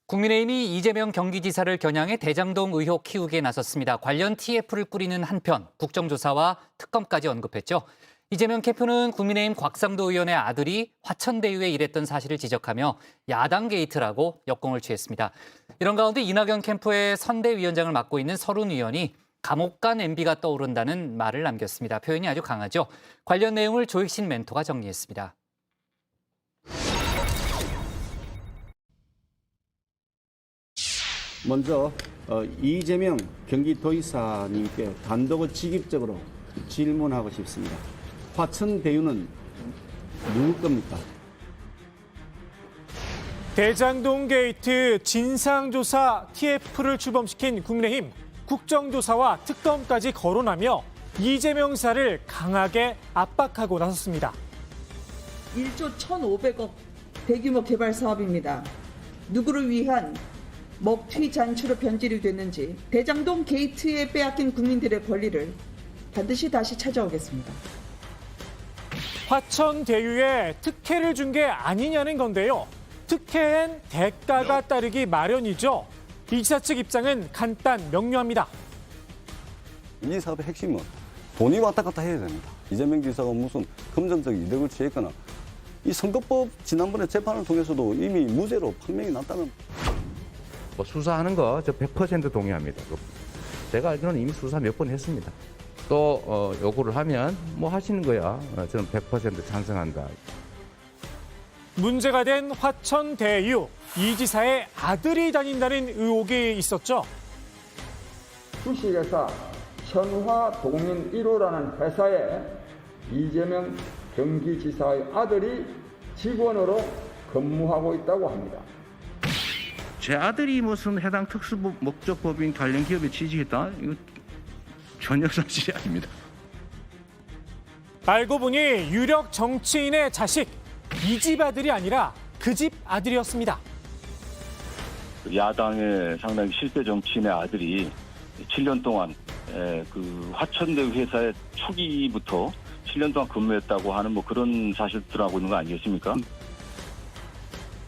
국민의힘이 이재명 경기지사를 겨냥해 대장동 의혹 키우기에 나섰습니다. 관련 TF를 꾸리는 한편 국정조사와 특검까지 언급했죠. 이재명 캠프는 국민의힘 곽상도 의원의 아들이 화천대유에 일했던 사실을 지적하며 야당 게이트라고 역공을 취했습니다. 이런 가운데 이낙연 캠프의 선대위원장을 맡고 있는 서른 의원이 감옥 간 MB가 떠오른다는 말을 남겼습니다. 표현이 아주 강하죠. 관련 내용을 조익신 멘토가 정리했습니다. 먼저 이재명 경기도지사님께 단독 직입적으로 질문하고 싶습니다. 화천대유는 누구 겁니까? 대장동 게이트 진상조사 TF를 출범시킨 국민의힘 국정조사와 특검까지 거론하며 이재명 지사를 강하게 압박하고 나섰습니다. 1조 1,500억 대규모 개발 사업입니다. 누구를 위한 먹튀 잔치로 변질이 됐는지 대장동 게이트에 빼앗긴 국민들의 권리를 반드시 다시 찾아오겠습니다. 화천대유에 특혜를 준 게 아니냐는 건데요. 특혜엔 대가가 따르기 마련이죠. 이 지사 측 입장은 간단 명료합니다. 이 사업의 핵심은 돈이 왔다 갔다 해야 됩니다. 이재명 지사가 무슨 금전적 이득을 취했거나 이 선거법 지난번에 재판을 통해서도 이미 무죄로 판명이 났다는. 수사하는 거 저 100% 동의합니다. 제가 알기로는 이미 수사 몇 번 했습니다. 또 요구를 하면 뭐 하시는 거야. 저는 100% 찬성한다. 문제가 된 화천대유, 이 지사의 아들이 다닌다는 의혹이 있었죠. 주식회사 천화동인 1호라는 회사에 이재명 경기지사의 아들이 직원으로 근무하고 있다고 합니다. 제 아들이 무슨 해당 특수목적법인 관련 기업에 취직했다? 이거 전혀 사실이 아닙니다. 알고 보니 유력 정치인의 자식, 이 집 아들이 아니라 그 집 아들이었습니다. 야당의 상당히 실세 정치인의 아들이 7년 동안 그 화천대유 회사의 초기부터 7년 동안 근무했다고 하는 뭐 그런 사실 드러나고 있는 거 아니겠습니까?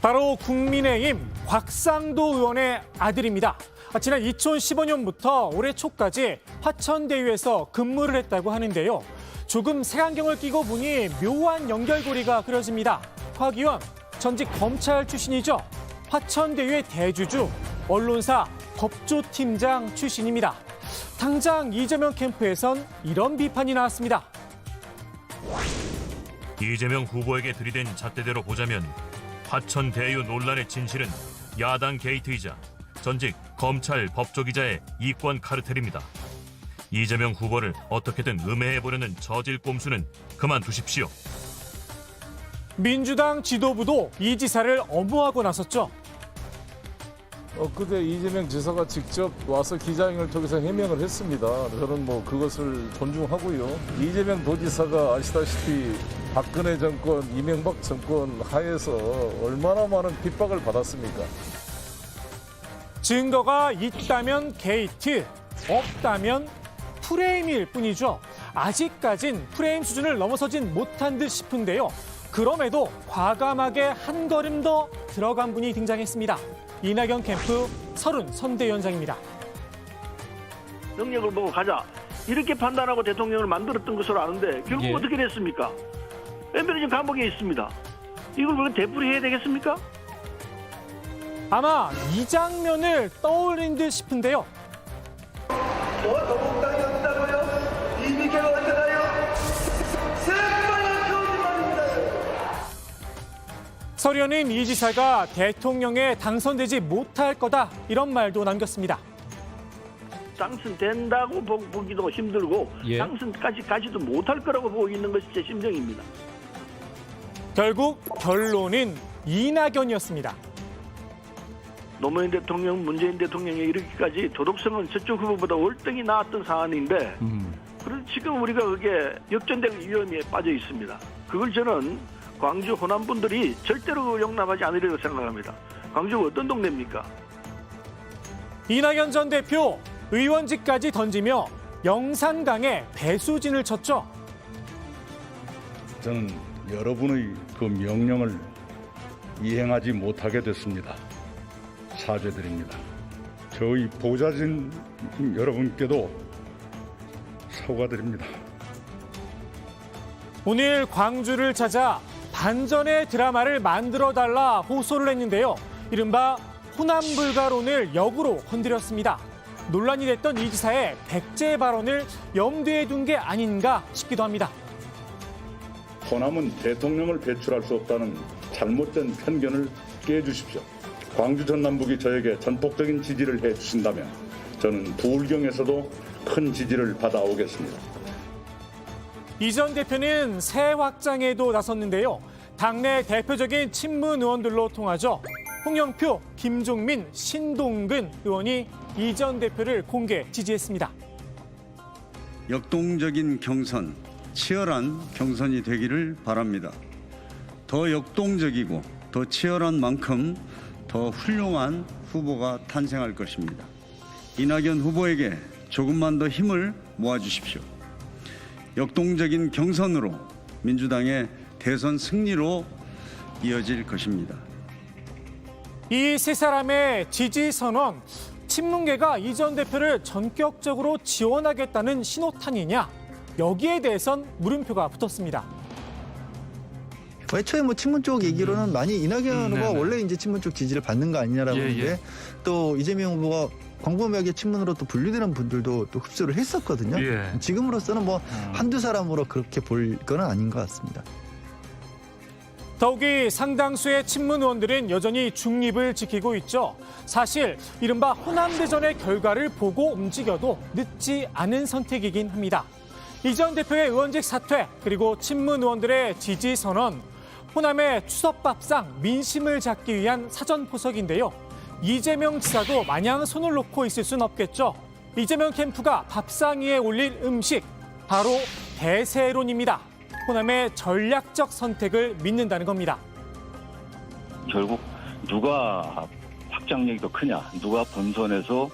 바로 국민의힘 곽상도 의원의 아들입니다. 지난 2015년부터 올해 초까지 화천대유에서 근무를 했다고 하는데요. 조금 색안경을 끼고 보니 묘한 연결고리가 그려집니다. 곽 의원, 전직 검찰 출신이죠. 화천대유의 대주주, 언론사 법조팀장 출신입니다. 당장 이재명 캠프에선 이런 비판이 나왔습니다. 이재명 후보에게 들이댄 잣대대로 보자면 화천대유 논란의 진실은 야당 게이트이자 전직 검찰 법조기자의 이권 카르텔입니다. 이재명 후보를 어떻게든 음해해보려는 저질 꼼수는 그만두십시오. 민주당 지도부도 이 지사를 엄호하고 나섰죠. 그때 이재명 지사가 직접 와서 기자회견을 통해서 해명을 했습니다. 저는 뭐 그것을 존중하고요. 이재명 도지사가 아시다시피 박근혜 정권, 이명박 정권 하에서 얼마나 많은 핍박을 받았습니까? 증거가 있다면 게이트, 없다면 프레임일 뿐이죠. 아직까진 프레임 수준을 넘어서진 못한 듯 싶은데요. 그럼에도 과감하게 한 걸음 더 들어간 분이 등장했습니다. 이낙연 캠프 서른 선대위원장입니다. 능력을 보고 가자. 이렇게 판단하고 대통령을 만들었던 것으로 아는데 결국 어떻게 됐습니까? 엠베는 지금 감옥에 있습니다. 이걸 왜 되풀이해야 되겠습니까? 아마 이 장면을 떠올린 듯 싶은데요. 더불어당이 어디다고요? 이미개가 어디가요? 새빨간 거짓말입니다. 서련은 이 지사가 대통령에 당선되지 못할 거다 이런 말도 남겼습니다. 당선된다고 보기도 힘들고 당선까지 가지도 못할 거라고 보고 있는 것이 제 심정입니다. 결국 결론은 이낙연이었습니다. 노무현 대통령, 문재인 대통령에 이르기까지 도덕성은 저쪽 후보보다 월등히 나았던 사안인데 그래서 지금 우리가 그게 역전될 위험에 빠져 있습니다. 그걸 저는 광주 호남 분들이 절대로 용납하지 않으리라고 생각합니다. 광주가 어떤 동네입니까? 이낙연 전 대표 의원직까지 던지며 영산강에 배수진을 쳤죠. 저는 여러분의 그 명령을 이행하지 못하게 됐습니다. 사죄드립니다. 저희 보좌진 여러분께도 사과드립니다. 오늘 광주를 찾아 반전의 드라마를 만들어달라 호소를 했는데요. 이른바 호남불가론을 역으로 건드렸습니다. 논란이 됐던 이 지사의 백제 발언을 염두에 둔 게 아닌가 싶기도 합니다. 호남은 대통령을 배출할 수 없다는 잘못된 편견을 깨주십시오. 광주 전남북이 저에게 전폭적인 지지를 해주신다면 저는 부울경에서도 큰 지지를 받아오겠습니다. 이 전 대표는 새 확장에도 나섰는데요. 당내 대표적인 친문 의원들로 통하죠. 홍영표, 김종민, 신동근 의원이 이 전 대표를 공개 지지했습니다. 역동적인 경선, 치열한 경선이 되기를 바랍니다. 더 역동적이고 더 치열한 만큼 더 훌륭한 후보가 탄생할 것입니다. 이낙연 후보에게 조금만 더 힘을 모아주십시오. 역동적인 경선으로 민주당의 대선 승리로 이어질 것입니다. 이 세 사람의 지지 선언, 친문계가 이 전 대표를 전격적으로 지원하겠다는 신호탄이냐? 여기에 대해선 물음표가 붙었습니다. 애초에 뭐 친문 쪽 얘기로는 많이 이낙연 후보가 원래 이제 친문 쪽 지지를 받는 거 아니냐라고 하는데 또 이재명 후보가 광범위하게 친문으로 또 분류되는 분들도 또 흡수를 했었거든요. 지금으로서는 뭐 한두 사람으로 그렇게 볼 건 아닌 것 같습니다. 더욱이 상당수의 친문 의원들은 여전히 중립을 지키고 있죠. 사실 이른바 호남대전의 결과를 보고 움직여도 늦지 않은 선택이긴 합니다. 이 전 대표의 의원직 사퇴 그리고 친문 의원들의 지지 선언, 호남의 추석밥상 민심을 잡기 위한 사전포석인데요. 이재명 지사도 마냥 손을 놓고 있을 순 없겠죠. 이재명 캠프가 밥상 위에 올릴 음식, 바로 대세론입니다. 호남의 전략적 선택을 믿는다는 겁니다. 결국 누가 확장력이 더 크냐, 누가 본선에서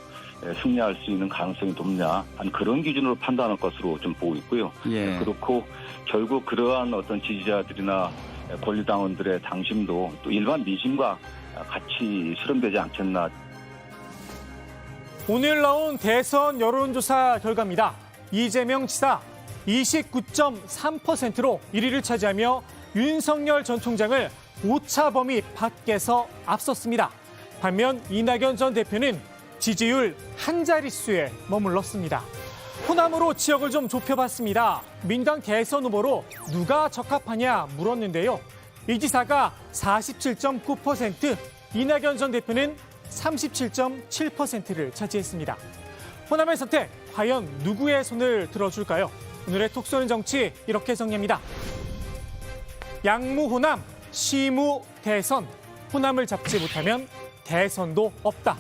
승리할 수 있는 가능성이 높냐 하는 그런 기준으로 판단할 것으로 좀 보고 있고요. 그렇고 결국 그러한 어떤 지지자들이나 권리당원들의 당심도 또 일반 민심과 같이 수렴되지 않겠나. 오늘 나온 대선 여론조사 결과입니다. 이재명 지사 29.3%로 1위를 차지하며 윤석열 전 총장을 오차 범위 밖에서 앞섰습니다. 반면 이낙연 전 대표는 지지율 한 자릿수에 머물렀습니다. 호남으로 지역을 좀 좁혀봤습니다. 민당 대선 후보로 누가 적합하냐 물었는데요. 이 지사가 47.9%, 이낙연 전 대표는 37.7%를 차지했습니다. 호남의 선택, 과연 누구의 손을 들어줄까요? 오늘의 톡 쏘는 정치 이렇게 정리합니다. 양무 호남, 시무 대선. 호남을 잡지 못하면 대선도 없다.